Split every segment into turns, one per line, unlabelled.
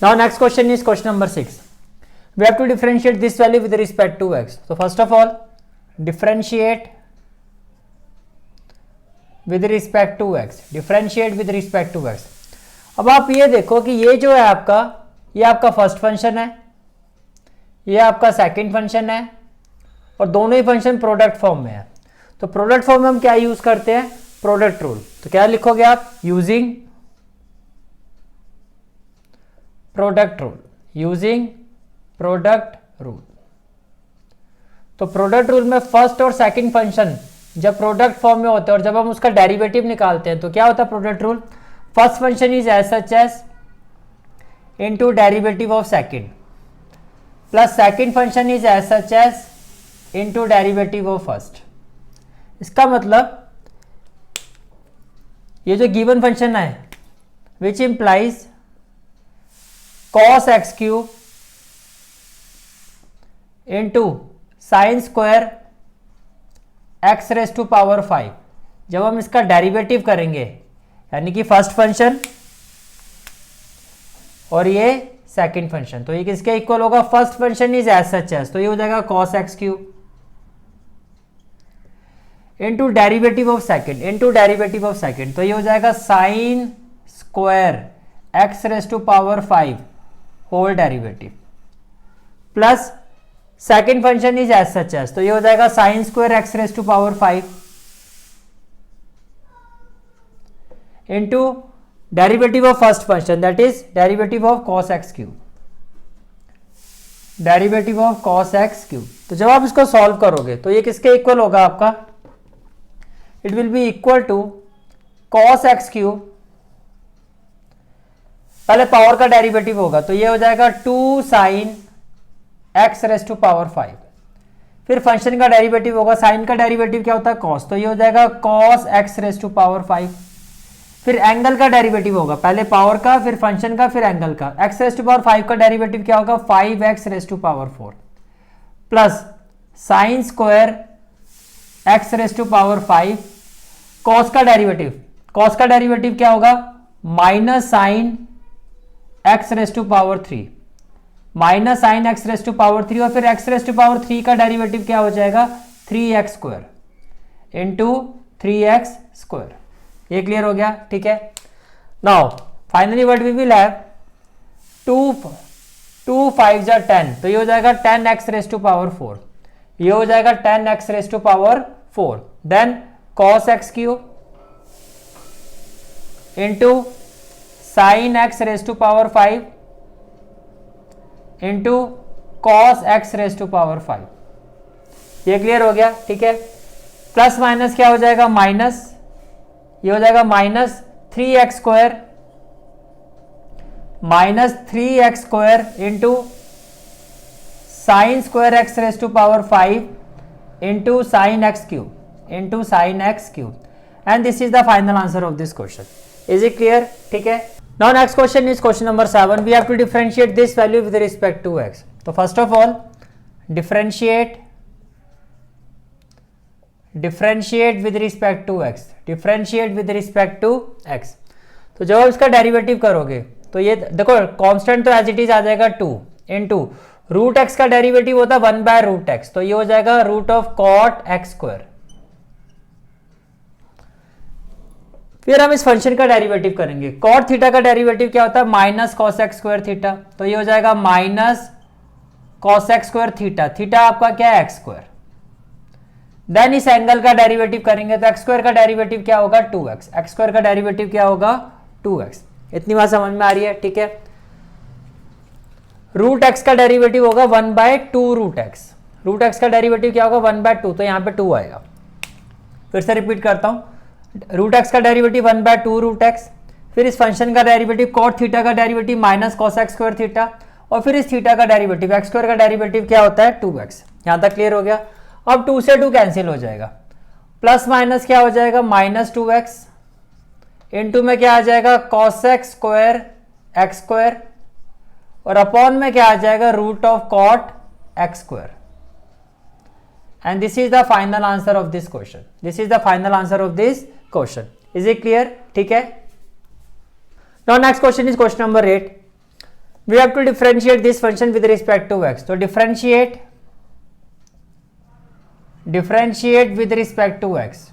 Now next question is question number 6. We have to differentiate this value with respect to x. So first of all, differentiate with respect to x. Differentiate with respect to x. अब आप ये देखो कि ये जो है आपका, ये आपका फर्स्ट फंक्शन है, ये आपका सेकंड फंक्शन है, और दोनों ही फंक्शन प्रोडक्ट फॉर्म में है. तो प्रोडक्ट फॉर्म में हम क्या यूज करते हैं? Product rule. तो क्या लिखोगे आप? Using product rule. Using product rule. तो प्रोडक्ट रूल में फर्स्ट और सेकंड फंक्शन जब प्रोडक्ट फॉर्म में होते हैं और जब हम उसका डेरिवेटिव निकालते हैं तो क्या होता है product rule? First function is as such as into derivative of second plus second function is as such as into derivative of first. इसका मतलब ये जो गिवन फंक्शन है which implies cos x cube into sine square x raise to power 5, जब हम इसका derivative करेंगे यानी कि फर्स्ट फंक्शन और ये सेकंड फंक्शन, तो ये किसके इक्वल होगा? First function is as such as, तो ये हो जाएगा cos x cube into derivative of second into derivative of second, तो ये हो जाएगा sine square x raise to power 5 whole derivative plus second function is as such as, तो ये हो जाएगा sine square x raise to power 5 into derivative of first function that is derivative of cos x cube. Derivative of cos x cube. तो जब आप इसको solve करोगे तो ये किसके इक्वल होगा आपका? It will be equal to cos x cube, पहले पावर का डेरिवेटिव होगा तो ये हो जाएगा 2 sine x raise to power 5, फिर फंक्शन का डेरिवेटिव होगा, साइन का डेरिवेटिव क्या होता है? cos, तो ये हो जाएगा cos x raise to power 5, फिर एंगल का डेरिवेटिव होगा, पहले पावर का फिर फंक्शन का फिर एंगल का, x रेस टू पावर 5 का डेरिवेटिव क्या होगा? 5x raise to power 4 plus sine square x raise to power 5, cos का डेरिवेटिव क्या होगा? Minus sine x raise to power 3, minus sine x raise to power 3, और फिर x raise to power 3 का derivative क्या हो जाएगा? 3x square into 3x square. ये क्लियर हो गया? ठीक है. Now finally what we will have 2 5 10, तो ये हो जाएगा 10x रेस टू पावर 4, ये हो जाएगा 10x raise to power 4, then cos x cube into sine x raise to power 5 into cos x raise to power 5. ये क्लियर हो गया? ठीक है. प्लस माइनस क्या हो जाएगा? माइनस, ये हो जाएगा minus 3x square into sine square x raise to power 5 into sine x cube and this is the final answer of this question. Is it clear? ठीक है. Now next question is question number 7. We have to differentiate this value with respect to x. So first of all, differentiate with respect to x. Differentiate with respect to x. तो जब आप इसका derivative करोगे तो ये देखो constant तो as it is आ जाएगा 2 इंटू रूट एक्स का डेरिवेटिव होता है 1 बाय रूट एक्स, तो ये हो जाएगा root of cot x square. फिर हम इस फंक्शन का डेरिवेटिव करेंगे. कॉट थीटा का डेरिवेटिव क्या होता है? Minus cos x square theta, तो ये हो जाएगा minus cos x square theta. Theta आपका क्या है? X square. देन इस एंगल का डेरिवेटिव करेंगे तो एक्स स्क्वायर का डेरिवेटिव क्या होगा? 2x. एक्स स्क्वायर का डेरिवेटिव क्या होगा? 2x. इतनी बात समझ में आ रही है? ठीक है. रूट एक्स का डेरिवेटिव होगा 1 by 2 root x. Root x का डेरिवेटिव क्या होगा? 1 बाय 2, तो यहाँ पे 2 आएगा. फिर से रिपीट करता हूं, रूट एक्स का डेरिवेटिव 1 बाय 2 रूट एक्स, फिर इस फंक्शन का डेरिवेटिव कॉट थीटा का derivative minus cos x square theta, और फिर इस थीटा का डेरिवेटिव एक्स स्क्वायर का डेरिवेटिव क्या होता है? 2x. यहां तक क्लियर हो गया? अब 2 से 2 कैंसिल हो जाएगा, प्लस माइनस क्या हो जाएगा? माइनस 2x इंटू में क्या आ जाएगा? Cos x square x square, और अपॉन में क्या आ जाएगा? Root of cot x square. And this is the final answer of this question. This is the final answer of this question. Is it clear? ठीक है. Now next question is question number 8. We have to differentiate this function with respect to x. तो differentiate with respect to x,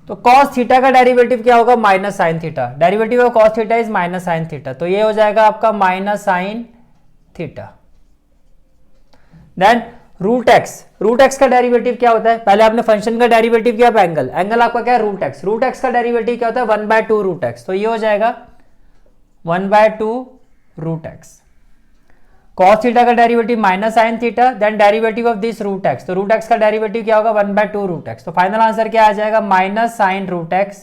तो cos theta का derivative क्या होगा, minus sine theta. Derivative of cos theta is minus sine theta, तो ये हो जाएगा आपका minus sine theta. Then root x का डेरिवेटिव क्या होता है, पहले आपने फंक्शन का डेरिवेटिव किया एंगल, एंगल आपका क्या है रूट एक्स का डेरिवेटिव क्या होता है 1/2 रूट एक्स, तो ये हो जाएगा 1/2 रूट एक्स। cos थीटा का derivative minus sine theta, then derivative of this root x, तो रूट एक्स का डेरिवेटिव क्या होगा 1/2 रूट एक्स, तो फाइनल आंसर क्या आ जाएगा minus sine root x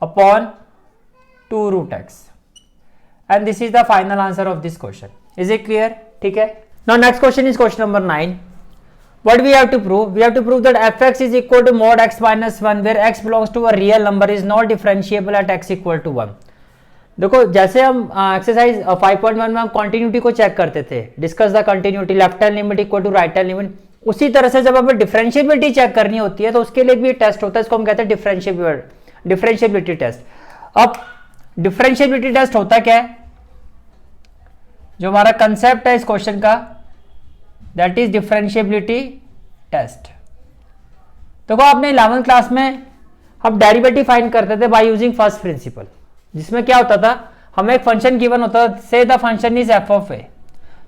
upon 2 root x, and this is the final answer of this question. Is it clear? ठीक है। Now next question is question number 9। What we have to prove? We have to prove that fx is equal to mod x minus 1 where x belongs to a real number is not differentiable at x equal to 1। देखो जैसे हम exercise 5.1 में हम continuity को check करते थे, discuss the continuity left hand limit equal to right hand limit, उसी तरह से जब हमें डिफरेंशिएबिलिटी चेक करनी होती है तो उसके लिए भी टेस्ट होता है, इसको हम कहते हैं डिफरेंशिएबिलिटी टेस्ट। अब डिफरेंशिएबिलिटी टेस्ट होता क्या है, जो हमारा कंसेप्ट है इस क्वेश्चन का, दैट इज डिफरेंशिएबिलिटी टेस्ट। देखो आपने 11th क्लास में हम डेरिवेटिव फाइंड करते थे बाय यूजिंग फर्स्ट प्रिंसिपल, जिसमें क्या होता था, हमें एक फंक्शन गिवन होता था, say the function is f of a,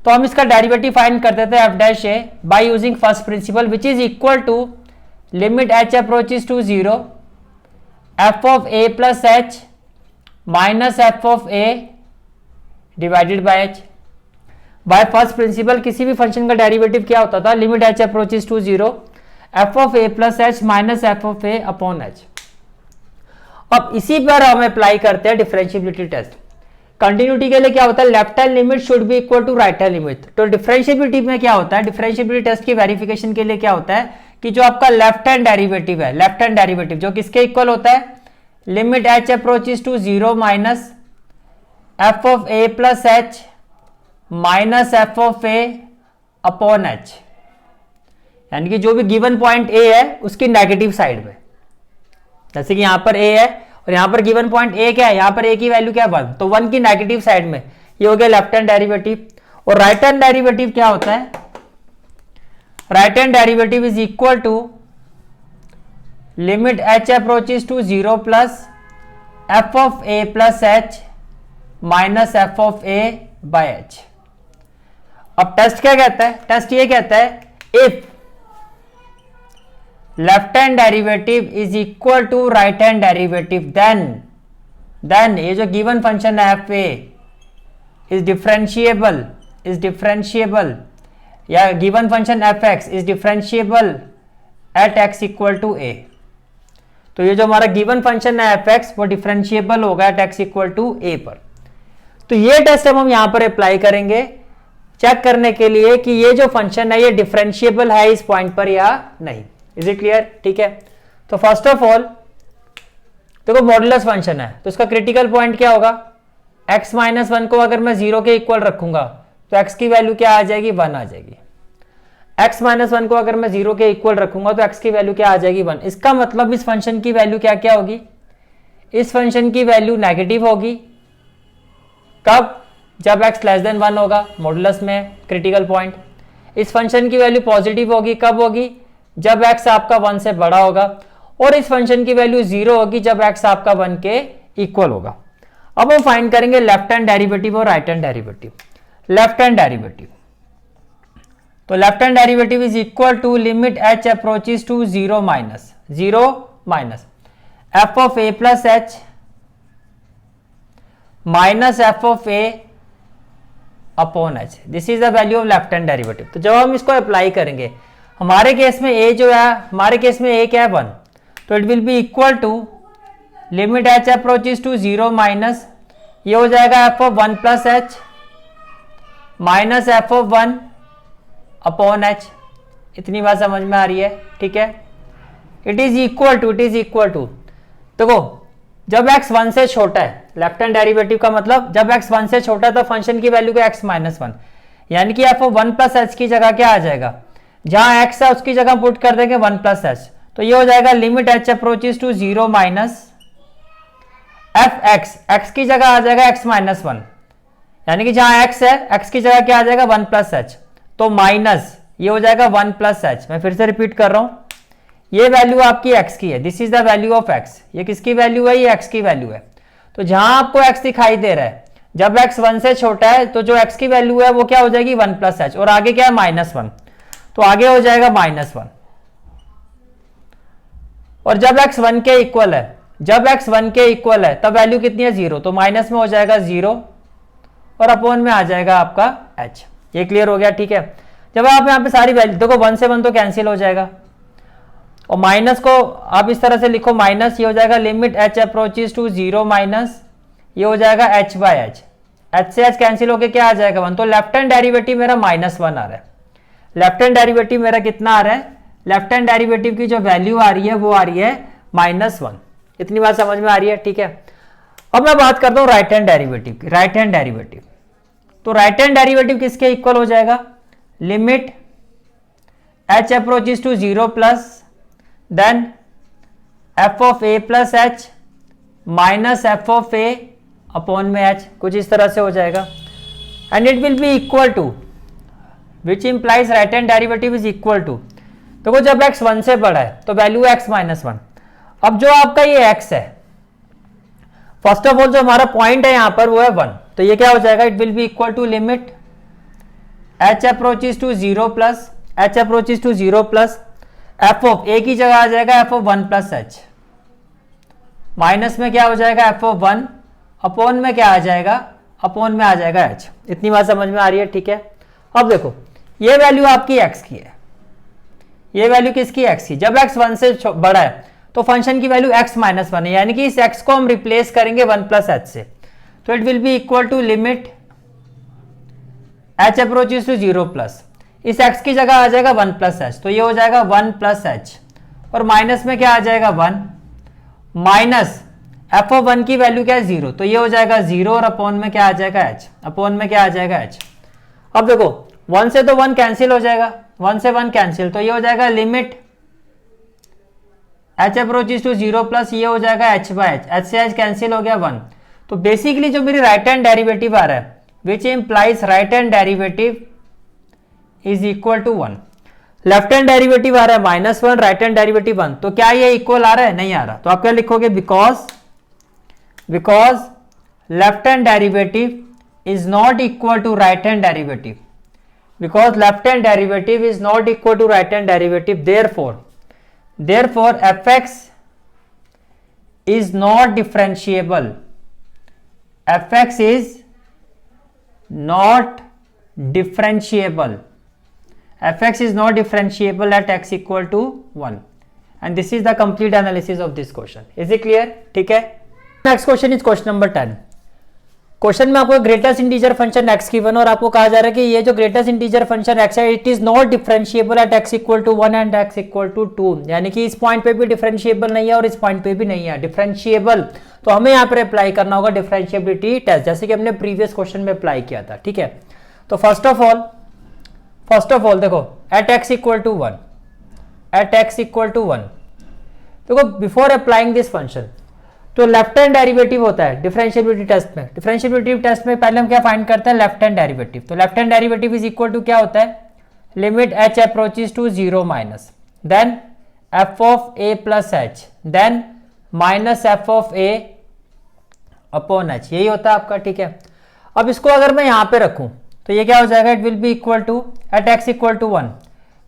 तो हम इसका डेरिवेटिव फाइंड करते थे f dash a by using first principle which is equal to limit h approaches to 0 f of a plus h minus f of a divided by h. By first principle किसी भी function का derivative क्या होता था, limit h approaches to 0 f of a plus h minus f of a upon H. अब इसी पर हम अप्लाई करते हैं डिफरेंशिएबिलिटी टेस्ट। कंटिन्यूटी के लिए क्या होता है, left hand limit should be equal to right hand limit. तो डिफरेंशिएबिलिटी में क्या होता है, डिफरेंशिएबिलिटी टेस्ट की वेरिफिकेशन के लिए क्या होता है कि जो आपका लेफ्ट हैंड डेरिवेटिव है, लेफ्ट हैंड डेरिवेटिव जो किसके इक्वल होता है, limit h approaches to 0 minus f of a plus h minus f of a upon h, यानी कि जो भी गिवन पॉइंट ए है उसकी नेगेटिव साइड में, जैसे कि यहां पर ए है और यहां पर गिवन पॉइंट ए क्या है, यहां पर ए की वैल्यू क्या है 1, तो 1 की नेगेटिव साइड में, ये हो गया लेफ्ट हैंड डेरिवेटिव। और राइट हैंड डेरिवेटिव क्या होता है, right hand derivative is equal to limit h approaches to 0 plus f of a plus h minus f of a by h. अब टेस्ट क्या कहता है, टेस्ट ये कहता है if left hand derivative is equal to right hand derivative then ये जो given function है एफ ए इज डिफरेंशिएबल या given function F x is differentiable at x equal to a. तो ये जो हमारा गिवन फंक्शन है एफ एक्स वो डिफरेंशिएबल होगा at x equal to a पर। तो ये टेस्ट हम यहां पर अप्लाई करेंगे चेक करने के लिए कि ये जो फंक्शन है ये डिफरेंशिएबल है इस पॉइंट पर या नहीं। Is it clear? ठीक है। तो फर्स्ट ऑफ ऑल देखो मॉडुलस फंक्शन है तो इसका क्रिटिकल पॉइंट क्या होगा, x माइनस 1 को अगर मैं 0 के इक्वल रखूंगा तो x की वैल्यू क्या आ जाएगी, 1 आ जाएगी। x माइनस 1 को अगर मैं 0 के इक्वल रखूंगा तो x की वैल्यू क्या आ जाएगी, 1। इसका मतलब इस फंक्शन की वैल्यू क्या क्या होगी, इस फंक्शन की वैल्यू नेगेटिव होगी। कब, जब x लेस देन 1 होगा, मॉडुलस में क्रिटिकल पॉइंट। इस फंक्शन की वैल्यू पॉजिटिव होगी, कब होगी, जब x आपका 1 से बड़ा होगा। और इस फंक्शन की वैल्यू 0 होगी जब x आपका 1 के इक्वल होगा। अब हम फाइंड करेंगे लेफ्ट हैंड डेरिवेटिव और right hand derivative. Left hand derivative, तो left hand derivative is equal to limit h approaches to 0 minus f of a plus h minus f of a upon h. This is the value of left hand derivative. तो जब हम इसको apply करेंगे, हमारे case में a जो है, हमारे केस में a क्या है 1, तो it will be equal to limit h approaches to 0 minus, ये हो जाएगा f of 1 plus h minus f of 1 upon h. इतनी बात समझ में आ रही है? ठीक है। इट इज इक्वल टू देखो जब x 1 से छोटा है, लेफ्ट हैंड डेरिवेटिव का मतलब जब x 1 से छोटा है तो फंक्शन की वैल्यू को x माइनस 1, यानी कि f ऑफ 1 प्लस एच की जगह क्या आ जाएगा, जहां x है उसकी जगह पुट कर देंगे 1 प्लस एच, तो ये हो जाएगा limit h approaches to 0 minus f x, x की जगह आ जाएगा x माइनस 1, यानी कि जहां x है, x की जगह क्या आ जाएगा 1 प्लस एच, तो माइनस ये हो जाएगा 1 प्लस एच। मैं फिर से रिपीट कर रहा हूं, ये वैल्यू आपकी x की है, this is the value of x। ये किसकी वैल्यू है? ये x की वैल्यू है। तो जहां आपको x दिखाई दे रहा है, जब x 1 से छोटा है तो जो x की वैल्यू है वो क्या हो जाएगी 1 प्लस एच, और आगे क्या है -1, तो आगे हो जाएगा -1। और जब x 1 के इक्वल है, जब x 1 के इक्वल है तब वैल्यू कितनी है 0, तो माइनस में हो जाएगा 0 और अपॉन में आ जाएगा आपका h। ये क्लियर हो गया, ठीक है। जब आप यहाँ पे सारी वैल्यू देखो, 1 से 1 तो कैंसिल हो जाएगा, और माइनस को आप इस तरह से लिखो, माइनस ये हो जाएगा limit h approaches to 0 minus ये हो जाएगा h बाय h, h से h कैंसिल होके क्या आ जाएगा 1, तो लेफ्ट हैंड डेरिवेटिव मेरा -1 आ रहा है। लेफ्ट हैंड डेरिवेटिव मेरा कितना आ रहा है? लेफ्ट हैंड डेरिवेटिव की जो वैल्यू आ रही है वो आ रही है -1। इतनी बात समझ में आ रही है, ठीक है। अब मैं बात करता हूं राइट हैंड डेरिवेटिव की। राइट हैंड डेरिवेटिव, तो राइट हैंड डेरिवेटिव किसके इक्वल हो जाएगा? Limit h approaches to 0 plus then f of a plus h minus f of a upon में h, कुछ इस तरह से हो जाएगा। And it will be equal to which implies right hand derivative is equal to, देखो जब x 1 से बड़ा है तो वैल्यू x -1। अब जो आपका ये x है, फर्स्ट ऑफ ऑल जो हमारा पॉइंट है यहां पर वो है 1, तो ये क्या हो जाएगा? It will be equal to limit h approaches to 0 plus h approaches to 0 plus f of a की जगह आ जाएगा f of 1 plus h, minus में क्या हो जाएगा f ऑफ 1, अपॉन में क्या आ जाएगा? अपॉन में आ जाएगा h। इतनी बात समझ में आ रही है, ठीक है। अब देखो ये वैल्यू आपकी x की है, ये वैल्यू किसकी? x की। जब x 1 से बड़ा है तो फंक्शन की वैल्यू x -1 है, यानी कि इस x को हम रिप्लेस करेंगे 1 प्लस h से, तो it will be equal to limit h approaches to 0 plus, इस x की जगह आ जाएगा 1 प्लस h, तो ये हो जाएगा 1 प्लस h, और माइनस में क्या आ जाएगा 1 माइनस f ऑफ 1 की वैल्यू क्या है 0, तो ये हो जाएगा 0 और अपॉन में क्या आ जाएगा h, अपॉन में क्या आ जाएगा h। अब देखो 1 से तो 1 कैंसिल हो जाएगा, 1 से 1 कैंसिल, तो ये हो जाएगा limit h approaches to 0 plus ये हो जाएगा h बाय h, h से h कैंसिल हो गया 1। तो बेसिकली जो मेरी राइट हैंड डेरिवेटिव आ रहा है which implies right hand derivative is equal to 1। Left hand derivative आ रहा है -1, राइट हैंड डेरिवेटिव 1, तो क्या ये इक्वल आ रहा है? नहीं आ रहा। तो आप क्या लिखोगे? Because left hand derivative is not equal to right hand derivative, because left hand derivative is not equal to right hand derivative, therefore fx is not differentiable, fx is not differentiable, fx is not differentiable at x equal to 1, and this is the complete analysis of this question. Is it clear? ठीक है। Next question is question number 10. Question में आपको greatest integer function x given और आपको कहा जा रहा है कि ये जो ग्रेटेस्ट इंटीजर फंक्शन x है it is not differentiable at x equal to 1 and x equal to 2, यानी कि इस पॉइंट पे भी डिफरेंशिएबल नहीं है और इस पॉइंट पे भी नहीं है डिफरेंशिएबल। तो हमें यहाँ पर अप्लाई करना होगा डिफरेंशिएबिलिटी टेस्ट, जैसे कि हमने प्रीवियस क्वेश्चन में अप्लाई किया था, ठीक है। तो फर्स्ट ऑफ ऑल देखो at x equal to 1, at x equal to 1, देखो बिफोर अप्लाइंग दिस फंक्शन तो लेफ्ट हैंड डेरिवेटिव होता है डिफरेंशिएबिलिटी टेस्ट में। डिफरेंशिएबिलिटी टेस्ट में पहले हम क्या फाइंड करते हैं? Left hand derivative. तो left hand derivative is equal to क्या होता है? Limit h approaches to 0 minus then f of a plus h then minus f of a upon h, यही होता है आपका, ठीक है। अब इसको अगर मैं यहां पे रखूं तो ये क्या हो जाएगा? It will be equal to at x equal to 1,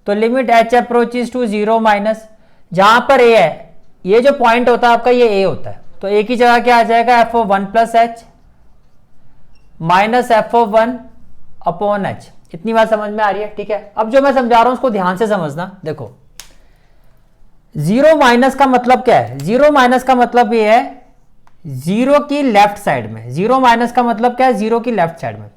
तो limit h approaches to 0 minus, जहां पर a है ये जो पॉइंट होता है आपका ये a होता है, तो a की जगह क्या आ जाएगा? f of 1 plus h minus f of 1 upon h। इतनी बात समझ में आ रही है, ठीक है। अब जो मैं समझा रहा हूं उसको ध्यान से समझना। देखो 0 माइनस का मतलब क्या है? 0 माइनस का मतलब ये है 0 की लेफ्ट साइड में। 0 माइनस का मतलब क्या है? 0 की लेफ्ट साइड में।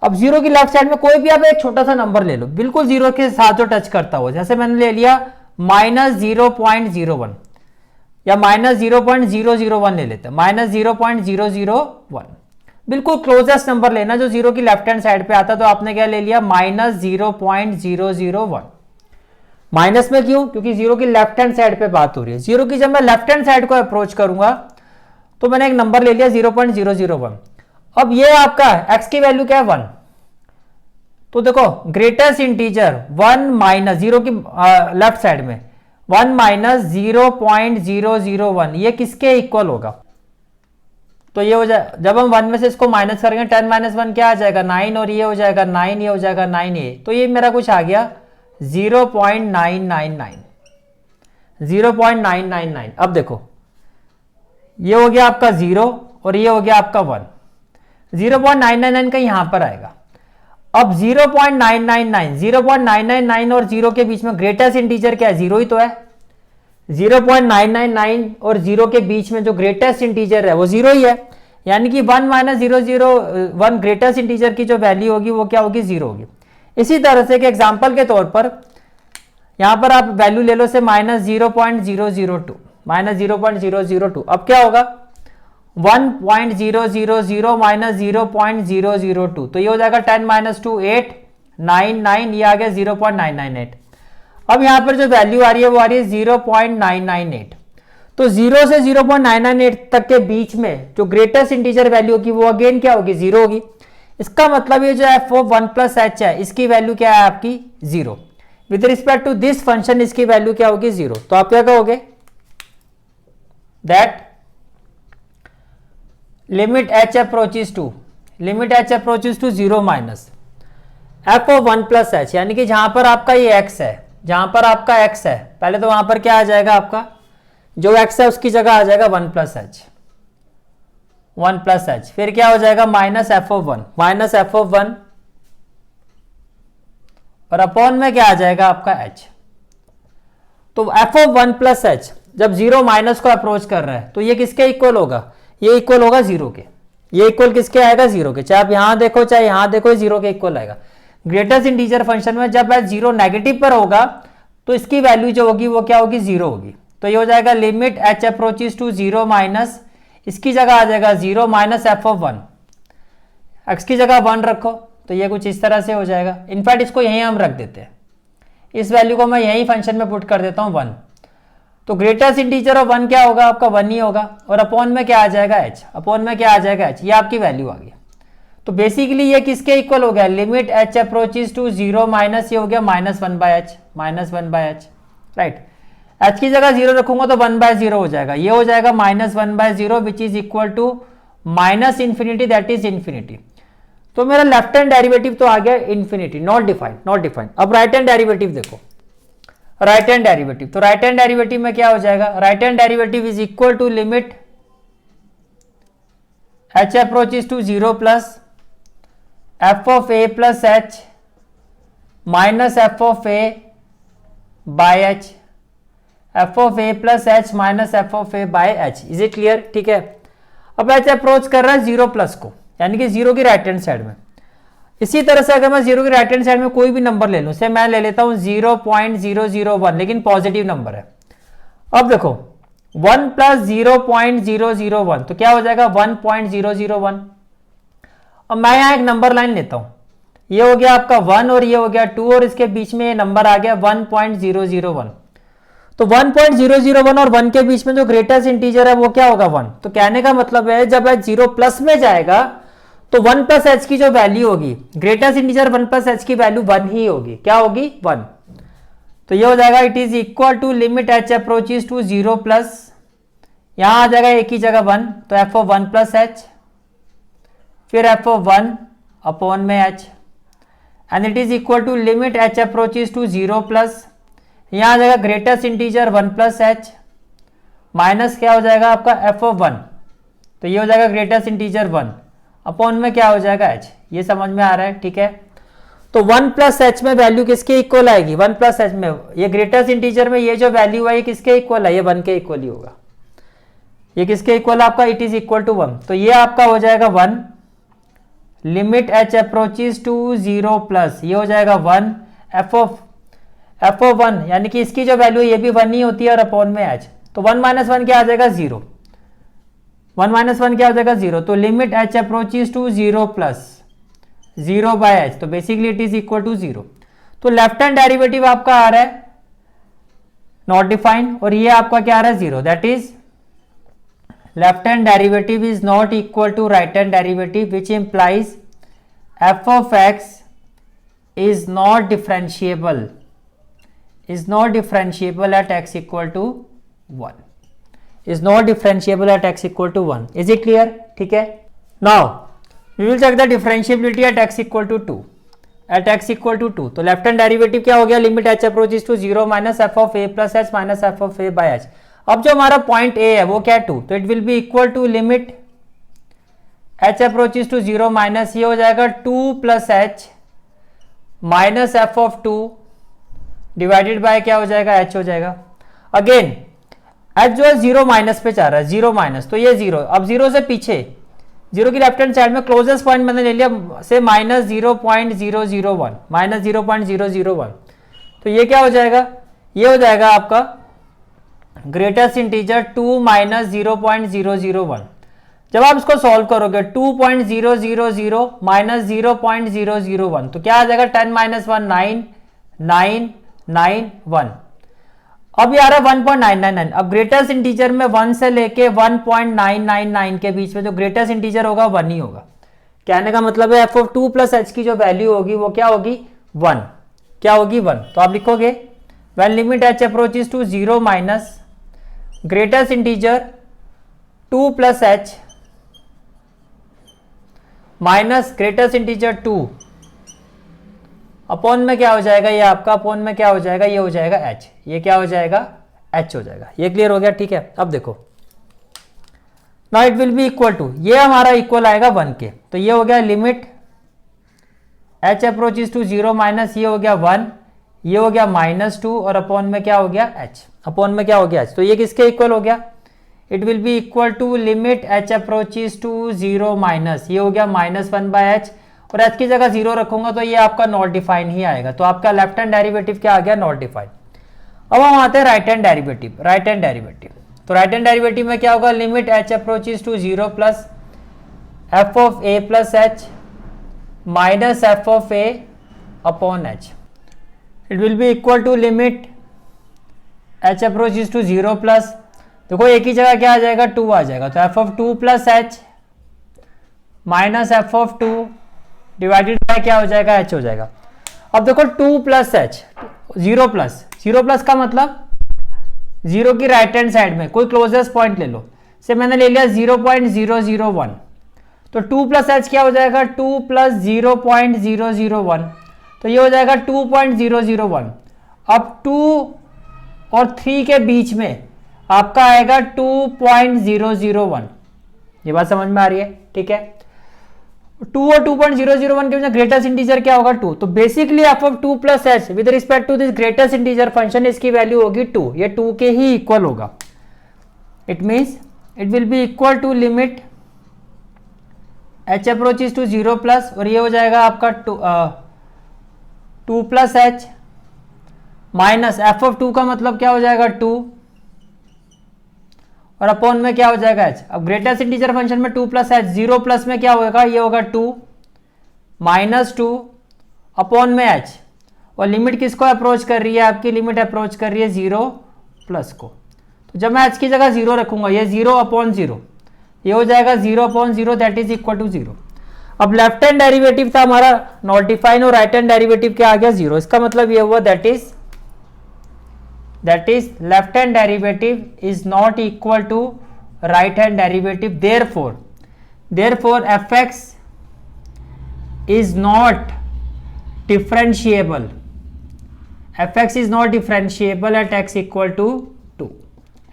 अब 0 की लेफ्ट साइड में कोई भी आप एक छोटा सा नंबर ले लो बिल्कुल 0 के साथ जो टच करता हो, जैसे मैंने ले लिया माइनस 0.01 या माइनस 0.001 ले लेते हैं, माइनस 0.001, बिल्कुल क्लोजेस्ट नंबर लेना जो 0 की लेफ्ट हैंड साइड पे आता। तो आपने क्या ले लिया? माइनस 0.001। माइनस में क्यों? क्योंकि 0 की लेफ्ट हैंड साइड पे बात हो रही है। 0 की जब मैं लेफ्ट हैंड साइड को अप्रोच करूंगा तो मैंने एक नंबर ले लिया 0.001। अब ये आपका x की वैल्यू क्या है 1, तो देखो ग्रेटेस्ट इंटीजर 1 माइनस 0 की लेफ्ट साइड में 1 माइनस 0.001 ये किसके इक्वल होगा? तो ये हो जाए, जब हम 1 में से इसको माइनस करेंगे 10 माइनस 1 क्या आ जाएगा 9, और ये हो जाएगा 9, ये हो जाएगा 9 ये, तो ये मेरा कुछ आ गया 0.999, 0.999। अब देखो ये हो गया आपका 0 और ये हो गया आपका 1, 0.999 का यहां पर आएगा। अब 0.999 और 0 के बीच में ग्रेटेस्ट इंटीजर क्या है? 0 ही तो है। 0.999 और 0 के बीच में जो ग्रेटेस्ट इंटीजर है वो 0 ही है, यानी कि 1 माइनस 001 ग्रेटेस्ट इंटीजर की जो वैल्यू होगी वो क्या होगी? 0 होगी। इसी तरह से एक एग्जांपल के तौर पर यहां पर आप वैल्यू ले लो से माइनस 0.002, माइनस 0.002। अब क्या होगा 1.000 माइनस 0.002, तो ये हो जाएगा 10 माइनस 2 8 9 9, ये आ गया 0.998। अब यहां पर जो वैल्यू आ रही है वो आ रही है 0.998, तो 0 से 0.998 तक के बीच में जो ग्रेटेस्ट इंटीजर वैल्यू होगी वो अगेन क्या होगी? 0 होगी। इसका मतलब ये जो f ऑफ 1 प्लस h है इसकी वैल्यू क्या है आपकी? 0। With respect to this function इसकी वैल्यू क्या होगी? 0। तो आप क्या कहोगे? That limit h approaches to 0 minus f of 1 plus h, यानी कि जहां पर आपका ये x है, जहां पर आपका x है, पहले तो वहां पर क्या आ जाएगा आपका जो x है उसकी जगह आ जाएगा 1 प्लस h, फिर क्या हो जाएगा minus f of 1, minus f of 1 और अपॉन में क्या आ जाएगा आपका h। तो f ऑफ 1 प्लस h जब 0 माइनस को अप्रोच कर रहा है तो ये किसके इक्वल होगा? ये इक्वल होगा 0 के। ये इक्वल किसके आएगा? 0 के। चाहे आप यहां देखो चाहे यहां देखो 0 के इक्वल आएगा। ग्रेटेस्ट इंटीजर फंक्शन में जब h 0 नेगेटिव पर होगा तो इसकी वैल्यू जो होगी वो क्या होगी? 0 होगी। तो ये हो जाएगा limit h approaches to 0 minus, इसकी जगह आ जाएगा 0 माइनस f ऑफ 1, x की जगह 1 रखो तो ये कुछ इस तरह से हो जाएगा। इनफैक्ट इसको यहीं हम रख देते हैं, इस वैल्यू को मैं यहीं फंक्शन में पुट कर देता हूं 1। तो ग्रेटेस्ट इंटीजर ऑफ 1 क्या होगा आपका? 1 ही होगा, और अपॉन में क्या आ जाएगा? h, अपॉन में क्या आ जाएगा? h, ये आपकी वैल्यू आ गई। तो बेसिकली ये किसके इक्वल हो गया? Limit h approaches to 0 minus, ये हो गया minus 1 by h, minus 1 by h, right. h की जगह 0 रखूंगा तो 1 बाय 0 हो जाएगा, ये हो जाएगा minus 1 by 0 which is equal to minus infinity, that is infinity. तो मेरा लेफ्ट हैंड डेरिवेटिव तो आ गया infinity, not defined, not defined. अब राइट हैंड डेरिवेटिव देखो, राइट हैंड डेरिवेटिव, तो राइट हैंड डेरिवेटिव में क्या हो जाएगा? Right hand derivative is equal to limit h approaches to 0 plus f of a plus h minus f of a by h, f of a plus h minus f of a by h। Is it clear? ठीक है। अब h approach कर रहा है 0 plus को, यानी कि 0 की राइट हैंड साइड में। इसी तरह से अगर मैं 0 की राइट हैंड साइड में कोई भी नंबर ले लूं, से मैं ले लेता हूं 0.001, लेकिन पॉजिटिव नंबर है। अब देखो 1 प्लस 0.001 तो क्या हो जाएगा? 1.001। अब मैं यहां एक नंबर लाइन लेता हूं, ये हो गया आपका 1 और ये हो गया 2, और इसके बीच में ये नंबर आ गया 1.001। तो 1.001 और 1 के बीच में जो ग्रेटेस्ट इंटीजर है वो क्या होगा? 1। तो कहने का मतलब है जब h 0 प्लस में जाएगा तो 1 प्लस h की जो वैल्यू होगी, ग्रेटेस्ट इंटीजर 1 प्लस h की वैल्यू 1 ही होगी। क्या होगी? 1। तो ये हो जाएगा it is equal to limit h approaches to 0 plus, यहां आ जाएगा एक ही जगह 1, तो f ऑफ 1 प्लस h, फिर f ऑफ 1 अपॉन में h, and it is equal to limit h approaches to 0 plus, यहां आ जाएगा greatest integer 1 plus h minus क्या हो जाएगा आपका? f ऑफ 1, तो ये हो जाएगा ग्रेटेस्ट इंटीजर 1 अपॉन में क्या हो जाएगा? h। ये समझ में आ रहा है? ठीक है। तो 1 प्लस h में वैल्यू किसके इक्वल आएगी? 1 प्लस h में ये ग्रेटेस्ट इंटीजर में ये जो वैल्यू है ये किसके इक्वल है? ये 1 के इक्वल ही होगा। ये किसके इक्वल आपका? It is equal to 1। तो ये आपका हो जाएगा 1 limit h approaches to 0 plus, ये हो जाएगा 1 f ऑफ 1, यानी कि इसकी जो वैल्यू ये भी 1 ही होती है और अपॉन में h। तो 1 माइनस 1 क्या आ जाएगा? 0। 1 माइनस 1 क्या हो जाएगा? 0। तो limit h approaches to 0 plus 0 by h, तो basically it is equal to 0। तो लेफ्ट हैंड डेरिवेटिव आपका आ रहा है नॉट डिफाइंड, और ये आपका क्या आ रहा है? 0। That is left hand derivative is not equal to right hand derivative which implies f of x is not differentiable at x equal to 1, is not differentiable at x equal to 1. Is it clear? ठीक है. Now we will check the differentiability at x equal to 2. At x equal to 2 तो left hand derivative क्या हो गया, limit h approaches to 0 minus f of a plus h minus f of a by h. अब जो हमारा point a है वो क्या है 2, तो it will be equal to limit h approaches to 0 minus ये हो जाएगा 2 plus h minus f of 2 divided by क्या हो जाएगा, h हो जाएगा. अगेन h जो है 0 माइनस पे जा रहा है, 0 माइनस तो ये 0, अब 0 से पीछे 0 की लेफ्ट हैंड साइड में क्लोजेस्ट पॉइंट मैंने ले लिया से माइनस 0.001, माइनस 0.001. तो ये क्या हो जाएगा, ये हो जाएगा आपका ग्रेटेस्ट इंटीजर 2 माइनस 0.001. जब आप इसको सॉल्व करोगे 2.000 माइनस 0.001 तो क्या आ जाएगा 10 माइनस 1 9. अब यार 1.999. अब ग्रेटेस्ट इंटीजर में 1 से लेके 1.999 के बीच में जो ग्रेटेस्ट इंटीजर होगा 1 ही होगा. कहने का मतलब है एफ ऑफ 2 प्लस एच की जो वैल्यू होगी वो क्या होगी 1. क्या होगी 1. तो आप लिखोगे when limit h approaches to 0 minus greatest integer 2 plus h minus greatest integer 2 upon में क्या हो जाएगा, ये आपका अपॉन में क्या हो जाएगा, ये हो जाएगा h. ये क्या हो जाएगा h हो जाएगा. ये क्लियर हो गया. ठीक है. अब देखो now it will be equal to, ये हमारा इक्वल आएगा 1 के, तो ये हो गया limit h approaches to 0 minus ये हो गया 1, ये हो गया -2 और अपॉन में क्या हो गया h, अपॉन में क्या हो गया h. तो ये किसके इक्वल हो गया, it will be equal to limit h approaches to 0 minus ये हो गया -1 बाय h और h की जगह 0 रखूंगा तो ये आपका नॉट डिफाइन ही आएगा. तो आपका लेफ्ट हैंड डेरिवेटिव क्या आ गया, नॉट डिफाइन. अब हम आते हैं right hand derivative. Right hand derivative तो राइट हैंड डेरिवेटिव में क्या होगा, limit h approaches to 0 plus f of a plus h minus f of a upon h. It will be equal to limit h approaches to 0 plus, देखो एक ही जगह क्या आ जाएगा 2 आ जाएगा, तो F of 2 plus h minus f of 2 divided by क्या हो जाएगा h हो जाएगा. अब देखो 2 प्लस एच 0 प्लस का मतलब 0 की राइट हैंड साइड में कोई क्लोजेस्ट पॉइंट ले लो, से मैंने ले लिया 0.001 तो 2 प्लस एच क्या हो जाएगा 2 प्लस 0.001 तो ये हो जाएगा 2.001. अब 2 और 3 के बीच में आपका आएगा 2.001. ये बात समझ में आ रही है. ठीक है. 2 और 2.001 के बीच ग्रेटेस्ट इंटीजर क्या होगा 2. तो basically f of 2 plus h with respect to this greatest integer function इसकी वैल्यू होगी 2. ये 2 के ही इक्वल होगा. It means it will be equal to limit h approaches to 0 plus और ये हो जाएगा आपका 2 plus h minus f of 2 का मतलब क्या हो जाएगा 2 और अपॉन में क्या हो जाएगा h. अब ग्रेटेस्ट इंटीजर फंक्शन में 2 प्लस एच, 0 प्लस में क्या होगा, ये होगा 2 माइनस 2 अपॉन में h और लिमिट किसको अप्रोच कर रही है, आपकी लिमिट अप्रोच कर रही है 0 प्लस को. तो जब मैं h की जगह 0 रखूंगा ये 0 अपॉन 0 ये हो जाएगा 0 upon 0 that is equal to 0. अब लेफ्ट हैंड डेरिवेटिव था हमारा नॉट डिफाइन और राइट हैंड डेरिवेटिव क्या आ गया 0. इसका मतलब ये हुआ that is left hand derivative is not equal to right hand derivative. Therefore fx is not differentiable. fx is not differentiable at x equal to 2.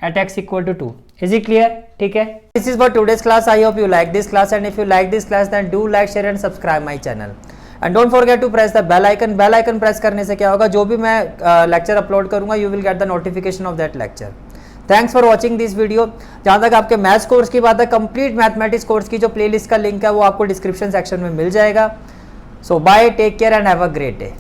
At x equal to 2. Is it clear? ठीक है. This is for today's class. I hope you like this class, and if you like this class then do like, share and subscribe my channel. And don't forget to press the bell icon. Bell icon press करने से क्या होगा, जो भी मैं lecture upload करूँगा you will get the notification of that lecture. Thanks for watching this video. जहाँ तक आपके मैथ्स कोर्स की बात है, कंप्लीट मैथमेटिक्स कोर्स की जो प्लेलिस्ट का लिंक है वो आपको डिस्क्रिप्शन सेक्शन में मिल जाएगा. So bye, take care and have a great day.